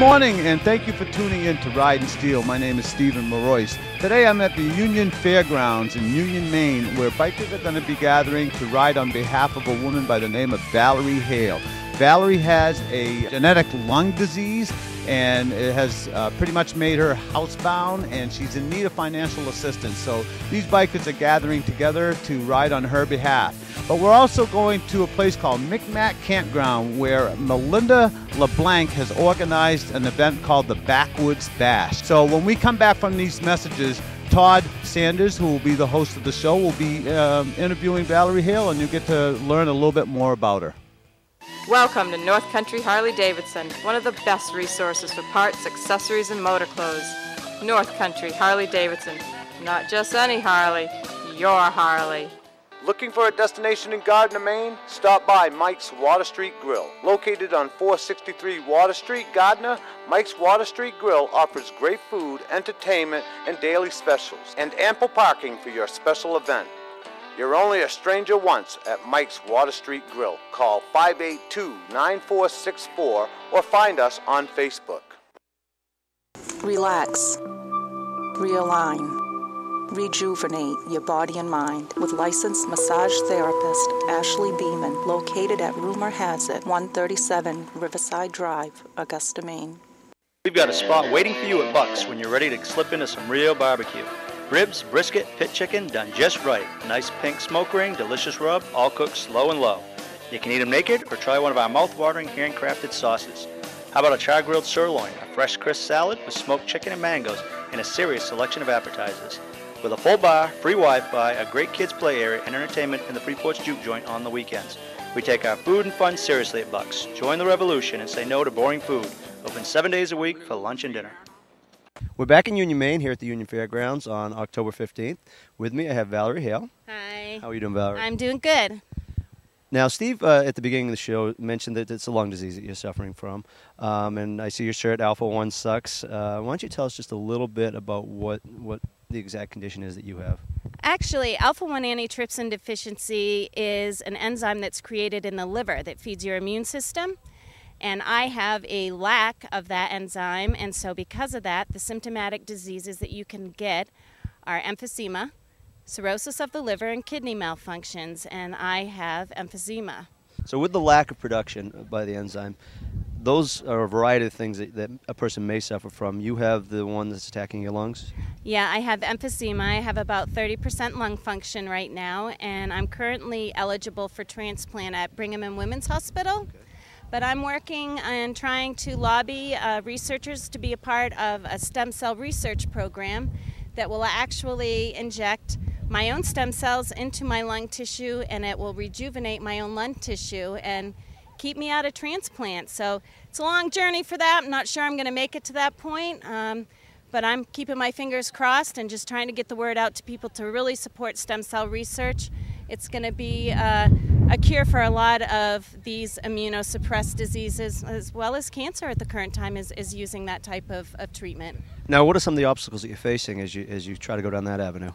morning, and thank you for tuning in to Ride and Steel. My name is Stephen Marois. Today I'm at the Union Fairgrounds in Union, Maine, where bikers are going to be gathering to ride on behalf of a woman by the name of Valerie Hale. Valerie has a genetic lung disease, and it has pretty much made her housebound, and she's in need of financial assistance. So these bikers are gathering together to ride on her behalf. But we're also going to a place called Micmac Campground, where Melinda LeBlanc has organized an event called the Backwoods Bash. So when we come back from these messages, Todd Sanders, who will be the host of the show, will be interviewing Valerie Hale, and you'll get to learn a little bit more about her. Welcome to North Country Harley-Davidson, one of the best resources for parts, accessories, and motor clothes. North Country Harley-Davidson. Not just any Harley, your Harley. Looking for a destination in Gardner, Maine? Stop by Mike's Water Street Grill. Located on 463 Water Street, Gardner, Mike's Water Street Grill offers great food, entertainment, and daily specials, and ample parking for your special event. You're only a stranger once at Mike's Water Street Grill. Call 582-9464 or find us on Facebook. Relax, realign, rejuvenate your body and mind with licensed massage therapist Ashley Beeman, located at Rumor Has It, 137 Riverside Drive, Augusta, Maine. We've got a spot waiting for you at Buck's when you're ready to slip into some real barbecue. Ribs, brisket, pit chicken, done just right. Nice pink smoke ring, delicious rub, all cooked slow and low. You can eat them naked or try one of our mouth-watering handcrafted sauces. How about a char-grilled sirloin, a fresh crisp salad with smoked chicken and mangoes, and a serious selection of appetizers. With a full bar, free Wi-Fi, a great kids play area, and entertainment in the Free Porch Juke Joint on the weekends. We take our food and fun seriously at Buck's. Join the revolution and say no to boring food. Open 7 days a week for lunch and dinner. We're back in Union, Maine, here at the Union Fairgrounds on October 15th. With me, I have Valerie Hale. Hi. How are you doing, Valerie? I'm doing good. Now, Steve, at the beginning of the show, mentioned that it's a lung disease that you're suffering from. And I see your shirt, Alpha 1 Sucks. Why don't you tell us just a little bit about what the exact condition is that you have? Actually, alpha-1 antitrypsin deficiency is an enzyme that's created in the liver that feeds your immune system. And I have a lack of that enzyme, and so because of that, the symptomatic diseases that you can get are emphysema, cirrhosis of the liver, and kidney malfunctions, and I have emphysema. So with the lack of production by the enzyme, those are a variety of things that a person may suffer from. You have the one that's attacking your lungs? Yeah, I have emphysema. I have about 30% lung function right now, and I'm currently eligible for transplant at Brigham and Women's Hospital. Okay. But I'm working and trying to lobby researchers to be a part of a stem cell research program that will actually inject my own stem cells into my lung tissue, and it will rejuvenate my own lung tissue and keep me out of transplant. So it's a long journey for that. I'm not sure I'm going to make it to that point, but I'm keeping my fingers crossed and just trying to get the word out to people to really support stem cell research. It's going to be a cure for a lot of these immunosuppressed diseases, as well as cancer at the current time is using that type of treatment. Now, what are some of the obstacles that you're facing as you try to go down that avenue?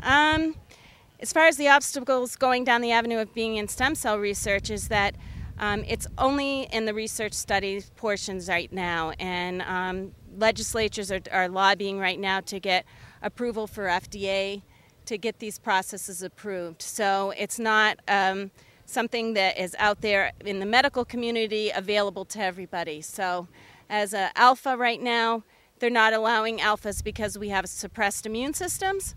As far as the obstacles going down the avenue of being in stem cell research is that it's only in the research studies portions right now, and legislatures are lobbying right now to get approval for FDA to get these processes approved. So it's not something that is out there in the medical community available to everybody. So as an alpha right now, they're not allowing alphas because we have suppressed immune systems.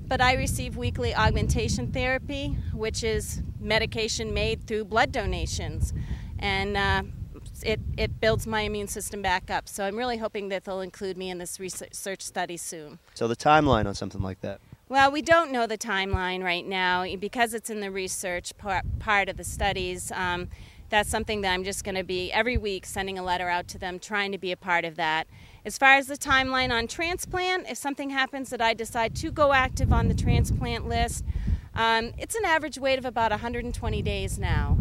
But I receive weekly augmentation therapy, which is medication made through blood donations. And it builds my immune system back up. So I'm really hoping that they'll include me in this research study soon. So the timeline on something like that? Well, we don't know the timeline right now because it's in the research part of the studies. That's something that I'm just going to be every week sending a letter out to them, trying to be a part of that. As far as the timeline on transplant, if something happens that I decide to go active on the transplant list, it's an average wait of about 120 days now.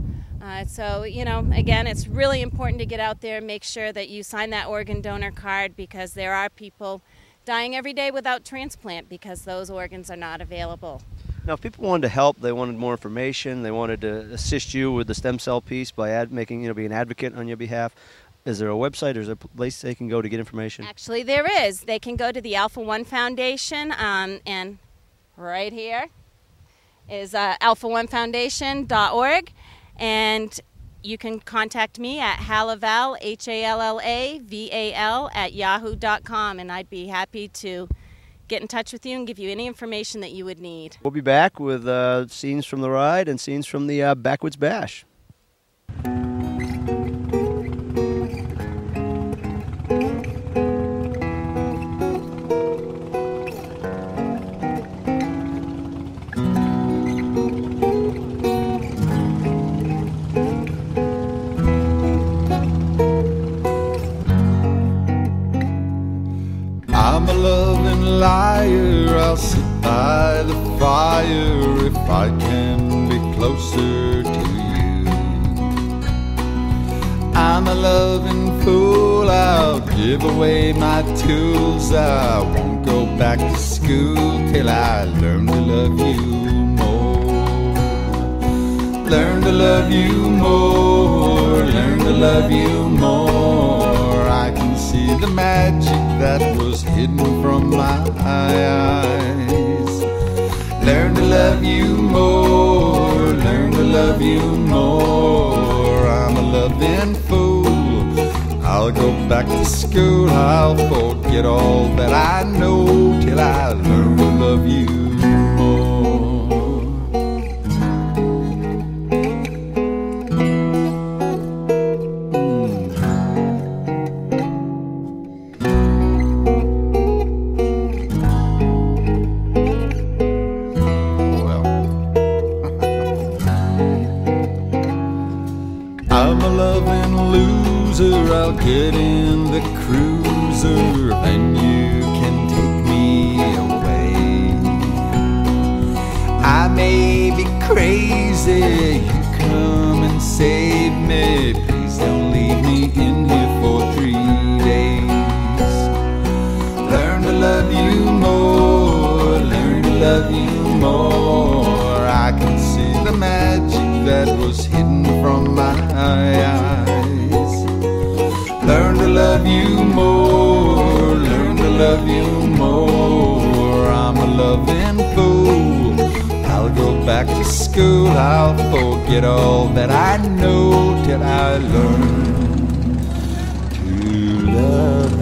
So, again, it's really important to get out there and make sure that you sign that organ donor card, because there are people dying every day without transplant because those organs are not available. Now, if people wanted to help, they wanted more information, they wanted to assist you with the stem cell piece by being an advocate on your behalf, Is there a website or is there a place they can go to get information? Actually, there is. They can go to the Alpha One Foundation, and right here is alpha1foundation.org, and you can contact me at Halaval, HALLAVAL, at yahoo.com, and I'd be happy to get in touch with you and give you any information that you would need. We'll be back with scenes from the ride and scenes from the Backwoods Bash. I'm a loving liar, I'll sit by the fire if I can be closer to you. I'm a loving fool, I'll give away my tools. I won't go back to school till I learn to love you more. Learn to love you more, learn to love you more. I can see the magic that was hidden from my eyes. Learn to love you more, learn to love you more. I'm a loving fool, I'll go back to school. I'll forget all that I know till I learn to love you more. I'm a loving loser, I'll get in the cruiser, then you can take me away. I may be crazy, you come and save me. Please don't leave me in here for 3 days. Learn to love you more, learn to love you more. I can see the magic that was hidden from my eyes. Learn to love you more, learn to love you more. I'm a loving fool, I'll go back to school. I'll forget all that I know till I learn to love you.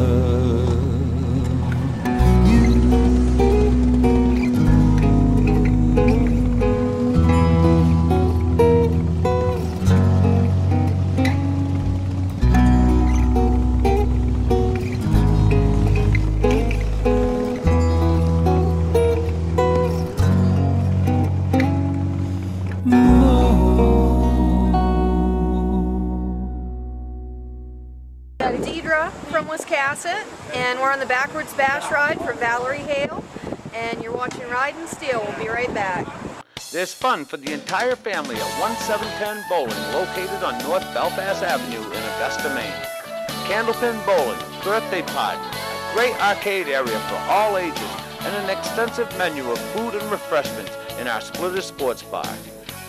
From Wiscasset, and we're on the Backwoods Bash ride for Valerie Hale, and you're watching Ridin' Steel. We'll be right back. There's fun for the entire family at 1710 Bowling, located on North Belfast Avenue in Augusta, Maine. Candlepin bowling, birthday party, a great arcade area for all ages, and an extensive menu of food and refreshments in our Splitter Sports Bar.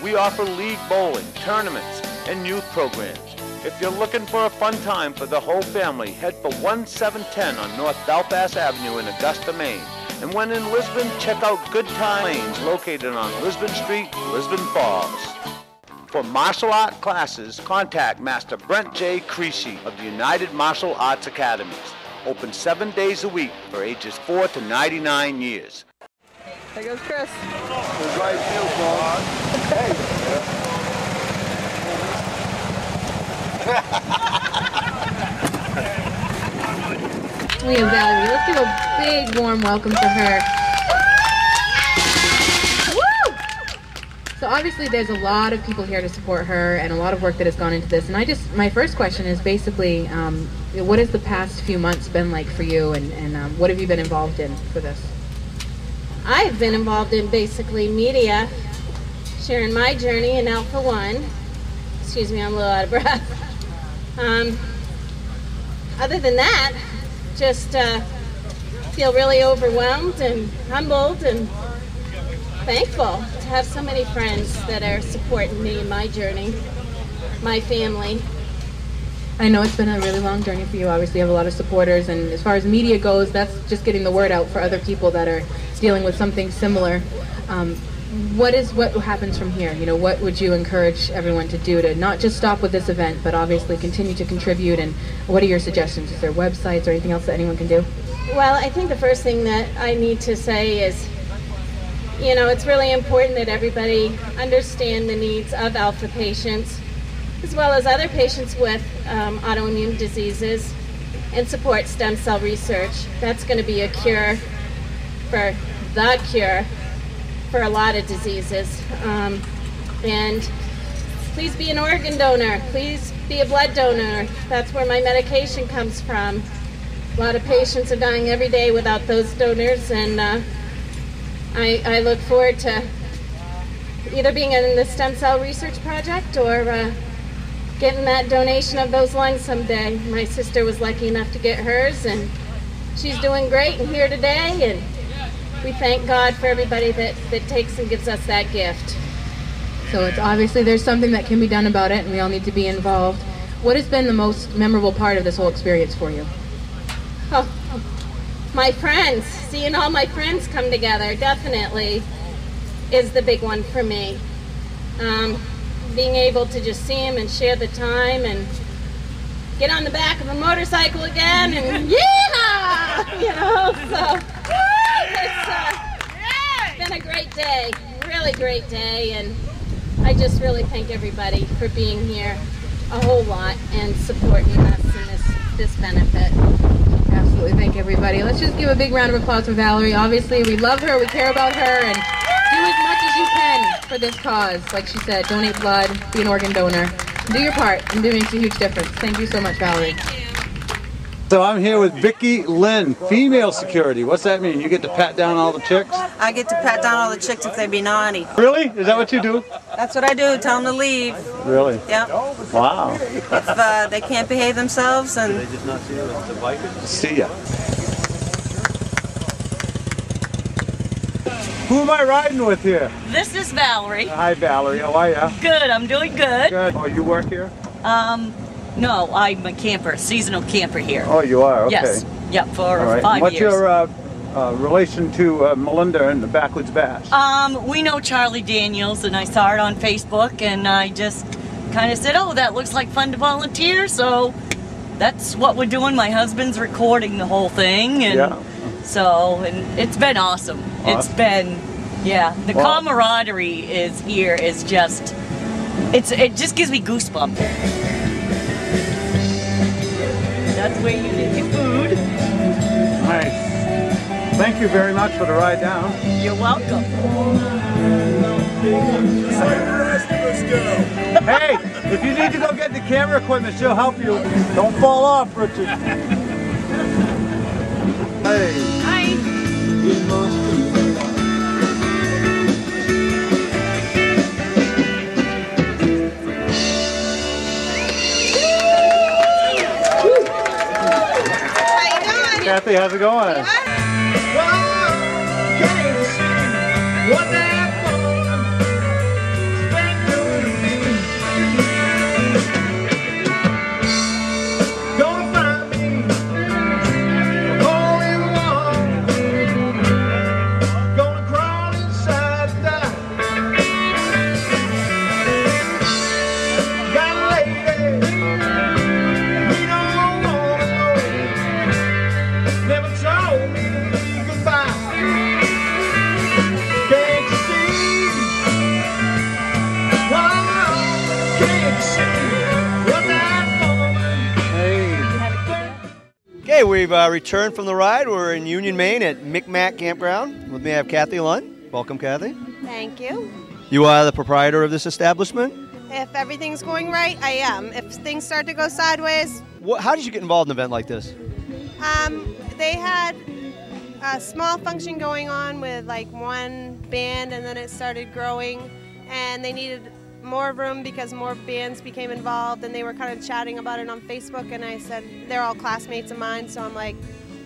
We offer league bowling, tournaments, and youth programs. If you're looking for a fun time for the whole family, head for 1710 on North Belfast Avenue in Augusta, Maine. And when in Lisbon, check out Good Time Lanes, located on Lisbon Street, Lisbon Falls. For martial art classes, contact Master Brent J. Creasy of the United Martial Arts Academies. Open 7 days a week for ages 4 to 99 years. There goes Chris. We have Valerie. Let's give a big warm welcome to her. Woo! So obviously there's a lot of people here to support her and a lot of work that has gone into this. And my first question is basically, what has the past few months been like for you, and what have you been involved in for this? I've been involved in basically media, sharing my journey in Alpha One. Excuse me, I'm a little out of breath. Other than that, just feel really overwhelmed and humbled and thankful to have so many friends that are supporting me in my journey, my family. I know it's been a really long journey for you. Obviously, you have a lot of supporters, and as far as media goes, that's just getting the word out for other people that are dealing with something similar. What happens from here? You know, what would you encourage everyone to do to not just stop with this event, but obviously continue to contribute? And what are your suggestions? Is there websites or anything else that anyone can do? Well, I think the first thing that I need to say is, you know, it's really important that everybody understand the needs of alpha patients, as well as other patients with autoimmune diseases, and support stem cell research. That's going to be a cure for a lot of diseases. And please be an organ donor. Please be a blood donor. That's where my medication comes from. A lot of patients are dying every day without those donors, and I look forward to either being in the stem cell research project or getting that donation of those lungs someday. My sister was lucky enough to get hers, and she's doing great and here today, and we thank God for everybody that takes and gives us that gift. So it's obviously there's something that can be done about it, and we all need to be involved. What has been the most memorable part of this whole experience for you? Oh, my friends. Seeing all my friends come together definitely is the big one for me. Being able to just see them and share the time and get on the back of a motorcycle again and yeehaw! You know, so it's been a great day, really great day, and I just really thank everybody for being here a whole lot and supporting us in this benefit. Absolutely, thank everybody. Let's just give a big round of applause for Valerie. Obviously, we love her, we care about her, and do as much as you can for this cause. Like she said, donate blood, be an organ donor. Do your part, and it makes a huge difference. Thank you so much, Valerie. So I'm here with Vicki Lynn, female security. What's that mean? You get to pat down all the chicks? I get to pat down all the chicks if they be naughty. Really? Is that what you do? That's what I do, tell them to leave. Really? Yep. Wow. If they can't behave themselves, and They just not see you at the bikers? See ya. Who am I riding with here? This is Valerie. Hi, Valerie. How are ya? Good, I'm doing good. Good. Oh, you work here? No, I'm a camper, seasonal camper here. Oh, you are? Okay. Yes. Yep, for All right. 5 What's years. your relation to Melinda and the Backwoods Bash? We know Charlie Daniels, and I saw it on Facebook, and I just kind of said, oh, that looks like fun to volunteer, so that's what we're doing. My husband's recording the whole thing, and Yeah. so, and it's been awesome. It's been, yeah, the camaraderie is here is just, it just gives me goosebumps. That's where you get your food. Nice. Thank you very much for the ride down. You're welcome. Hey, if you need to go get the camera equipment, she'll help you. Don't fall off, Richard. Hey. Hi. Kathy, how's it going? Okay, we've returned from the ride. We're in Union, Maine at Micmac Campground. With me I have Kathy Lund. Welcome, Kathy. Thank you. You are the proprietor of this establishment? If everything's going right, I am. If things start to go sideways, How did you get involved in an event like this? they had a small function going on with like one band, and then it started growing, and they needed more room because more bands became involved, and they were kind of chatting about it on Facebook, and I said, they're all classmates of mine, so I'm like,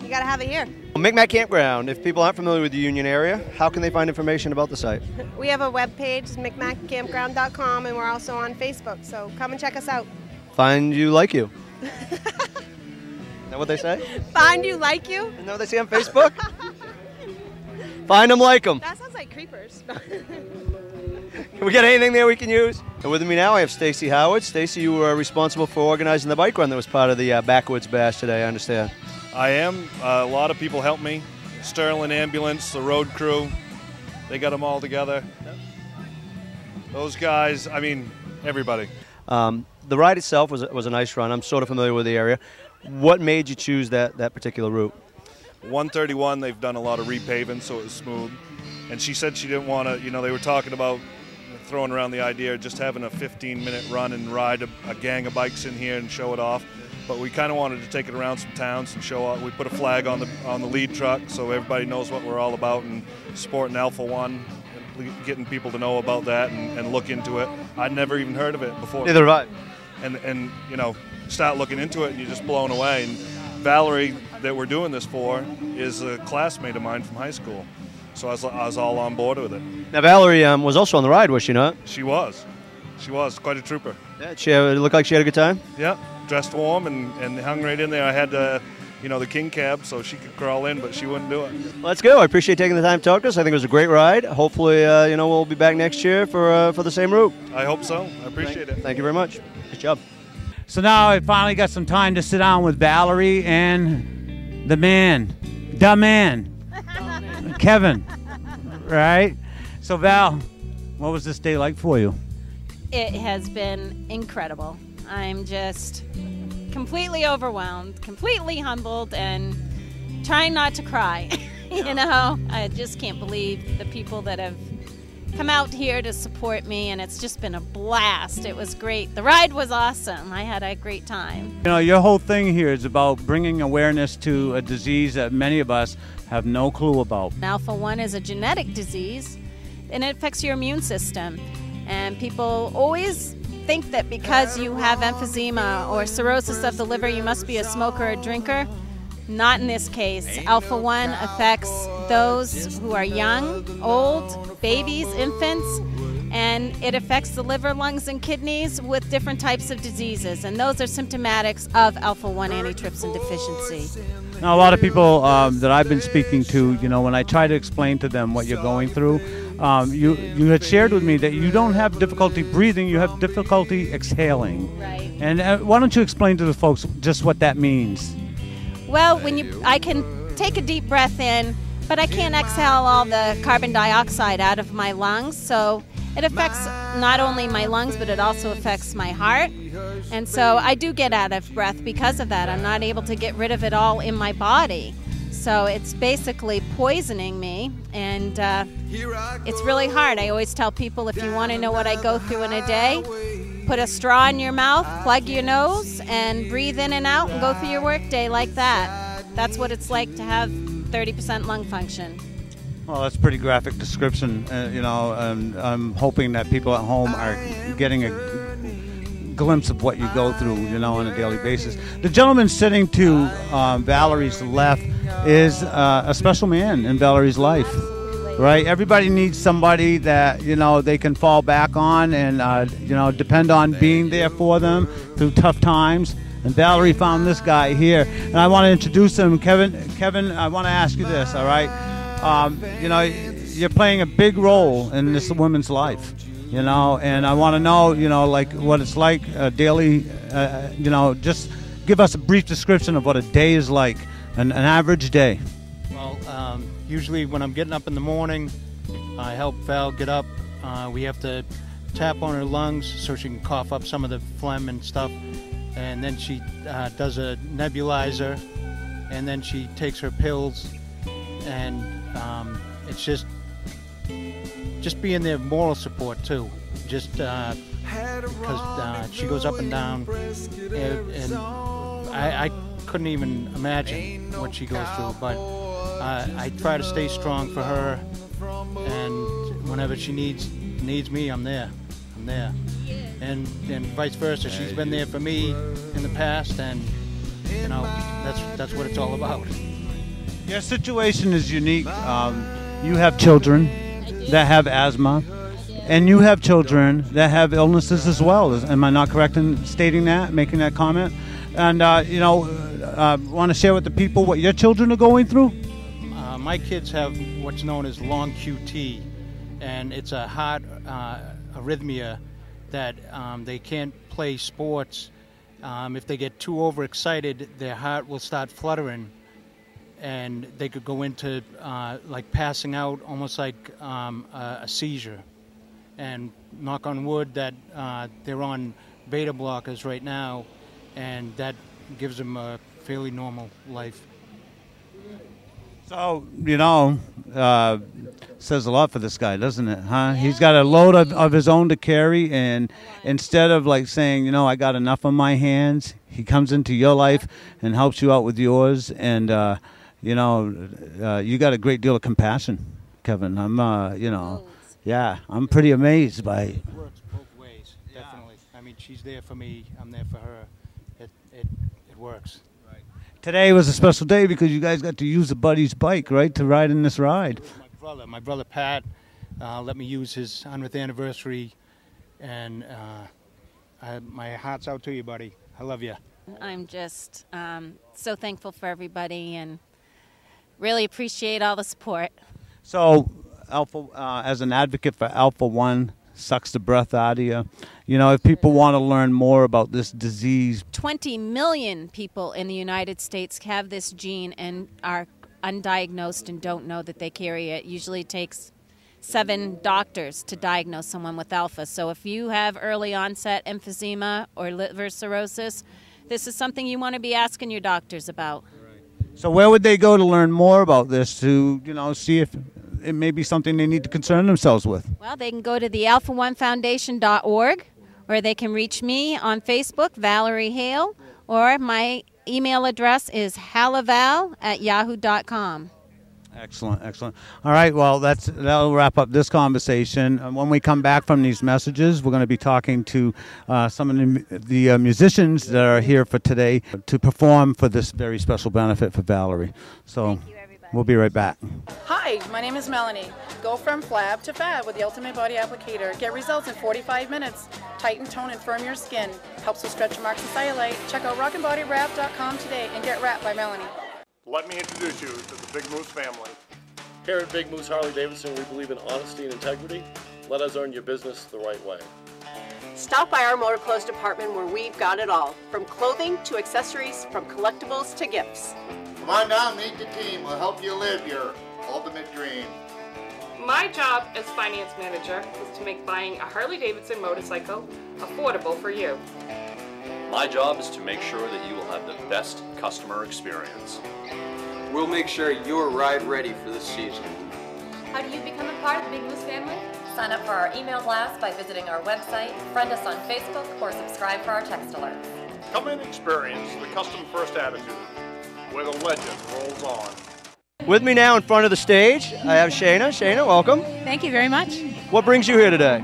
you gotta have it here. Micmac Campground, if people aren't familiar with the Union area, how can they find information about the site? We have a webpage, micmaccampground.com, and we're also on Facebook, so come and check us out. Find you like you. Is that what they say? Find you, like you. Isn't that what they say on Facebook? Find them, like them. That sounds like creepers. Can we get anything there we can use? And with me now I have Stacy Howard. Stacy, you were responsible for organizing the bike run that was part of the Backwoods Bash today, I understand. I am. A lot of people helped me. Sterling Ambulance, the road crew, they got them all together. Those guys, I mean, everybody. The ride itself was a nice run. I'm sort of familiar with the area. What made you choose that particular route? 131, they've done a lot of repaving, so it was smooth. And she said she didn't want to, you know, they were talking about throwing around the idea of just having a 15-minute run and ride a gang of bikes in here and show it off. But we kind of wanted to take it around some towns and show off. We put a flag on the lead truck so everybody knows what we're all about, and supporting Alpha One, getting people to know about that and look into it. I'd never even heard of it before. Neither have I. And you know, start looking into it and you're just blown away. And Valerie, that we're doing this for, is a classmate of mine from high school. So I was all on board with it. Now Valerie was also on the ride, was she not? She was. She was quite a trooper. Yeah, it looked like she had a good time? Yeah, dressed warm and hung right in there. I had you know, the king cab so she could crawl in, but she wouldn't do it. Let's go. I appreciate taking the time to talk to us. I think it was a great ride. Hopefully, you know, we'll be back next year for the same route. I hope so. I appreciate it. Thank you very much. Good job. So now I finally got some time to sit down with Valerie and the man, Kevin, right? So Val, what was this day like for you? It has been incredible. I'm just completely overwhelmed, completely humbled, and trying not to cry. You know, I just can't believe the people that have come out here to support me, and it's just been a blast. It was great. The ride was awesome. I had a great time. You know, your whole thing here is about bringing awareness to a disease that many of us have no clue about. Alpha 1 is a genetic disease, and it affects your immune system. And people always think that because you have emphysema or cirrhosis of the liver, you must be a smoker or drinker. Not in this case. Alpha 1 affects those who are young, old, babies, infants, and it affects the liver, lungs, and kidneys with different types of diseases, and those are symptomatics of Alpha 1 antitrypsin deficiency. Now, a lot of people that I've been speaking to, you know, when I try to explain to them what you're going through, you had shared with me that you don't have difficulty breathing, you have difficulty exhaling. Right. And why don't you explain to the folks just what that means? Well, I can take a deep breath in, but I can't exhale all the carbon dioxide out of my lungs, so it affects not only my lungs, but it also affects my heart. And so I do get out of breath because of that. I'm not able to get rid of it all in my body. So it's basically poisoning me, and it's really hard. I always tell people, if you want to know what I go through in a day, put a straw in your mouth, plug your nose, and breathe in and out and go through your work day like that. That's what it's like to have 30% lung function. Well, that's a pretty graphic description, you know, and I'm hoping that people at home are getting a glimpse of what you go through, you know, on a daily basis. The gentleman sitting to Valerie's left is a special man in Valerie's life, right? Everybody needs somebody that, you know, they can fall back on and, you know, depend on being there for them through tough times. And Valerie found this guy here, and I want to introduce him. Kevin, I want to ask you this, all right? You know, you're playing a big role in this woman's life, you know, and I want to know, you know, like what it's like daily, you know, just give us a brief description of what a day is like, an average day. Well, usually when I'm getting up in the morning, I help Val get up. We have to tap on her lungs so she can cough up some of the phlegm and stuff. And then she does a nebulizer, and then she takes her pills, and it's just being their moral support too, just because she goes up and down, and I couldn't even imagine what she goes through, but I try to stay strong for her, and whenever she needs me, I'm there. And vice versa. She's been there for me in the past, and you know, that's what it's all about. Your situation is unique. You have children that have asthma, and you have children that have illnesses as well. Am I not correct in stating that, making that comment? And, want to share with the people what your children are going through? My kids have what's known as long QT, and it's a heart arrhythmia that they can't play sports. If they get too overexcited, their heart will start fluttering, and they could go into like passing out, almost like a seizure. And knock on wood that they're on beta blockers right now, and that gives them a fairly normal life. So, says a lot for this guy, doesn't it, huh? Yeah. He's got a load of his own to carry, and instead of like saying, I got enough on my hands, he comes into your life and helps you out with yours, and, you got a great deal of compassion, Kevin. I'm, I'm pretty amazed by it. It works both ways, definitely. I mean, she's there for me, I'm there for her. It works. Today was a special day because you guys got to use a buddy's bike, right, to ride in this ride. My brother Pat let me use his 100th anniversary, and my heart's out to you, buddy. I love you. I'm just so thankful for everybody and really appreciate all the support. So, Alpha, as an advocate for Alpha 1, sucks the breath out of you. If people want to learn more about this disease. 20 million people in the United States have this gene and are undiagnosed and don't know that they carry it. Usually it takes 7 doctors to diagnose someone with alpha. So if you have early onset emphysema or liver cirrhosis, this is something you want to be asking your doctors about. So where would they go to learn more about this, to see if it may be something they need to concern themselves with? Well, they can go to the alpha1foundation.org, or they can reach me on Facebook, Valerie Hale, or my email address is halaval@yahoo.com. Excellent. All right, well, that'll wrap up this conversation. And when we come back from these messages, we're going to be talking to some of the musicians that are here for today to perform for this very special benefit for Valerie. So we'll be right back. Hi, my name is Melanie. Go from flab to fab with the Ultimate Body Applicator. Get results in 45 minutes. Tighten, tone, and firm your skin. Helps with stretch marks and cellulite. Check out rockandbodywrap.com today and get wrapped by Melanie. Let me introduce you to the Big Moose family. Here at Big Moose Harley Davidson, we believe in honesty and integrity. Let us earn your business the right way. Stop by our motor clothes department where we've got it all, from clothing to accessories, from collectibles to gifts. Come on down, meet the team. We'll help you live your ultimate dream. My job as finance manager is to make buying a Harley-Davidson motorcycle affordable for you. My job is to make sure that you will have the best customer experience. We'll make sure you're ride ready for this season. How do you become a part of the Big Moose family? Sign up for our email blast by visiting our website, friend us on Facebook, or subscribe for our text alerts. Come and experience the custom first attitude, where the legend rolls on. With me now in front of the stage, I have Shayna. Shayna, welcome. Thank you very much. What brings you here today?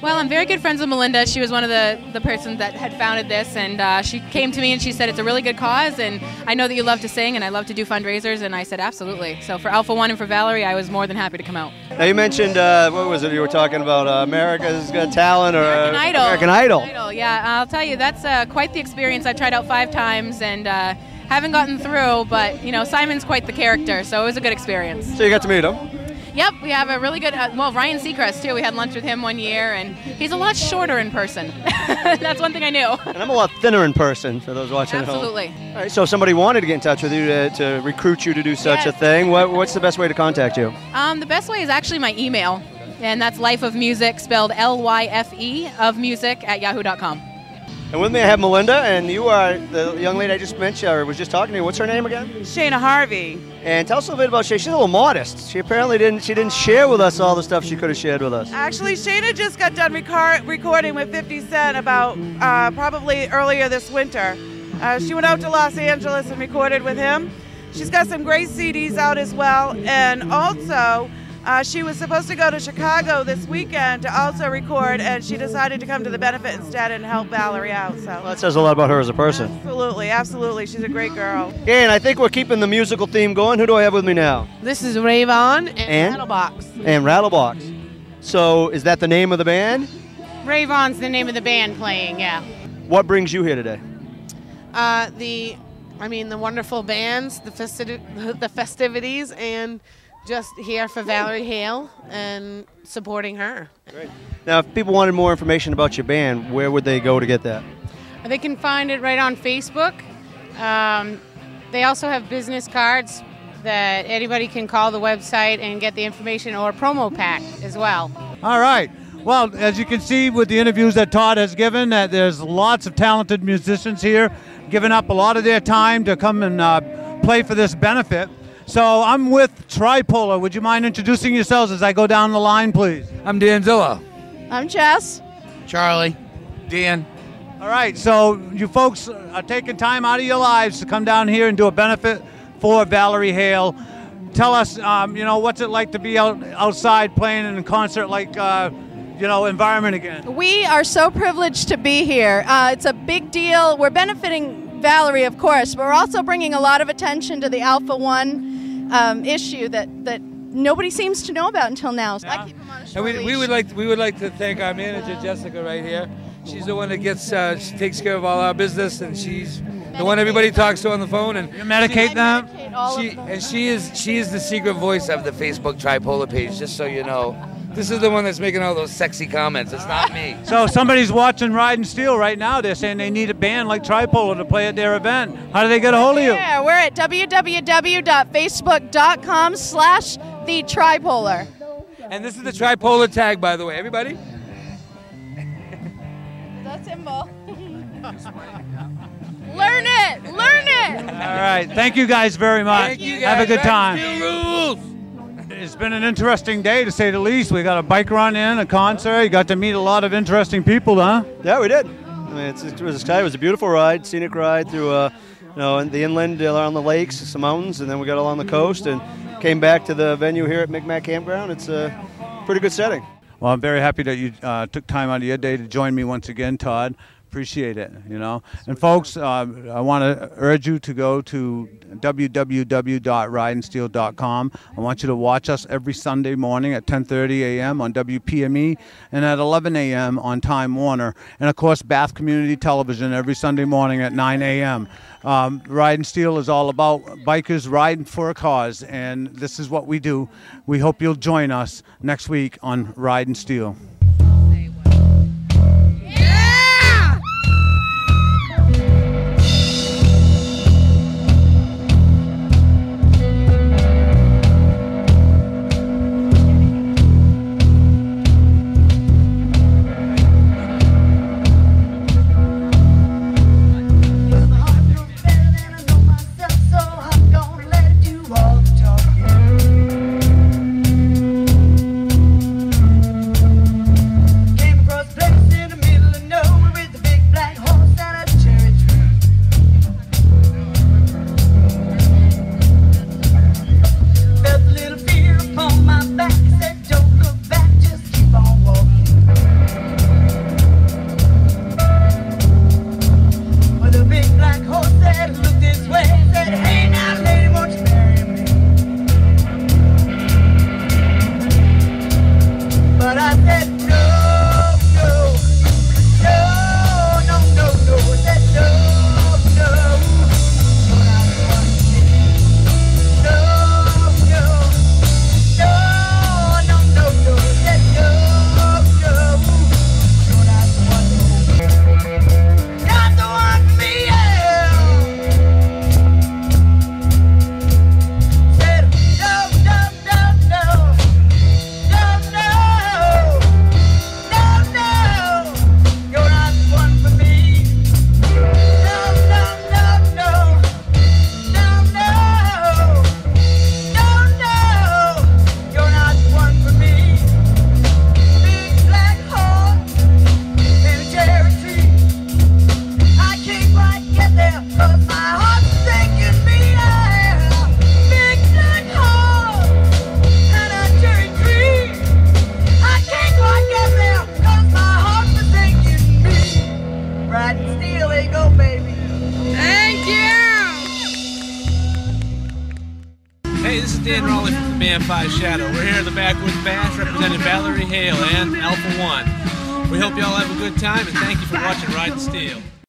Well, I'm very good friends with Melinda. She was one of the persons that had founded this, and she came to me and she said it's a really good cause, and I know that you love to sing and I love to do fundraisers, and I said absolutely. So for Alpha 1 and for Valerie, I was more than happy to come out. Now you mentioned, what was it you were talking about, America's Got Talent or American Idol. American Idol. Yeah, I'll tell you, that's quite the experience. I've tried out 5 times and haven't gotten through, but Simon's quite the character, so it was a good experience. So you got to meet him? Yep, we have a really good, Ryan Seacrest too. We had lunch with him one year, and he's a lot shorter in person. That's one thing I knew. And I'm a lot thinner in person, for those watching Absolutely. at home. All right, so if somebody wanted to get in touch with you to recruit you to do such a thing, what's the best way to contact you? The best way is actually my email, and that's Life of Music, spelled L-Y-F-E, of music @yahoo.com. And with me I have Melinda, and you are the young lady I just mentioned, or was just talking to you. What's her name again? Shayna Harvey. And tell us a little bit about Shayna. She's a little modest. She apparently didn't share with us all the stuff she could have shared with us. Actually, Shayna just got done recording with 50 Cent about probably earlier this winter. She went out to Los Angeles and recorded with him. She's got some great CDs out as well, and also she was supposed to go to Chicago this weekend to also record, and she decided to come to the benefit instead and help Valerie out. So Well, that says a lot about her as a person. Absolutely. She's a great girl. Yeah, and I think we're keeping the musical theme going. Who do I have with me now? This is Rayvon and Rattlebox. And Rattlebox. So is that the name of the band? Rayvon's the name of the band playing, yeah. What brings you here today? the wonderful bands, the festivities, and just here for Valerie Hale and supporting her. Great. Now, if people wanted more information about your band, where would they go to get that? They can find it right on Facebook. They also have business cards that anybody can call the website and get the information, or a promo pack as well. All right. Well, as you can see with the interviews that Todd has given, that there's lots of talented musicians here giving up a lot of their time to come and play for this benefit. So I'm with Tripolar. Would you mind introducing yourselves as I go down the line, please? I'm Dan Zilla. I'm Jess. Charlie. Dan. All right, so you folks are taking time out of your lives to come down here and do a benefit for Valerie Hale. Tell us, what's it like to be outside playing in a concert like, environment again? We are so privileged to be here. It's a big deal. We're benefiting Valerie, of course, but we're also bringing a lot of attention to the Alpha One issue that nobody seems to know about until now. So I keep them on a short leash. We would like to thank our manager, Jessica, right here. She's the one that she takes care of all our business, and she's the one everybody talks to on the phone. And you medicate them. She is the secret voice of the Facebook Tripolar page. Just so you know, this is the one that's making all those sexy comments. It's not me. So somebody's watching Ridin Steel right now. They're saying they need a band like Tripolar to play at their event. How do they get a hold of you? Yeah, we're at www.facebook.com/thetripolar. And this is the Tripolar tag, by the way. Everybody. That's symbol. Learn it! Learn it! All right. Thank you guys very much. Thank you guys. Have a good time. Rules. It's been an interesting day, to say the least. We got a bike run in, a concert. You got to meet a lot of interesting people, huh? Yeah, we did. I mean, it was exciting. It was a beautiful ride, scenic ride through, in the inland, along the lakes, some mountains, and then we got along the coast and came back to the venue here at Micmac Campground. It's a pretty good setting. Well, I'm very happy that you took time out of your day to join me once again, Todd. Appreciate it, And folks, I want to urge you to go to www.ridinsteel.com. I want you to watch us every Sunday morning at 10:30 a.m. on WPME and at 11 a.m. on Time Warner. And, of course, Bath Community Television every Sunday morning at 9 a.m. Ridin Steel is all about bikers riding for a cause, and this is what we do. We hope you'll join us next week on Ridin Steel. Hey, this is Dan Raleigh from the band Five Shadow. We're here at the Backwoods Bash representing Valerie Hale and Alpha One. We hope you all have a good time, and thank you for watching Ridin Steel.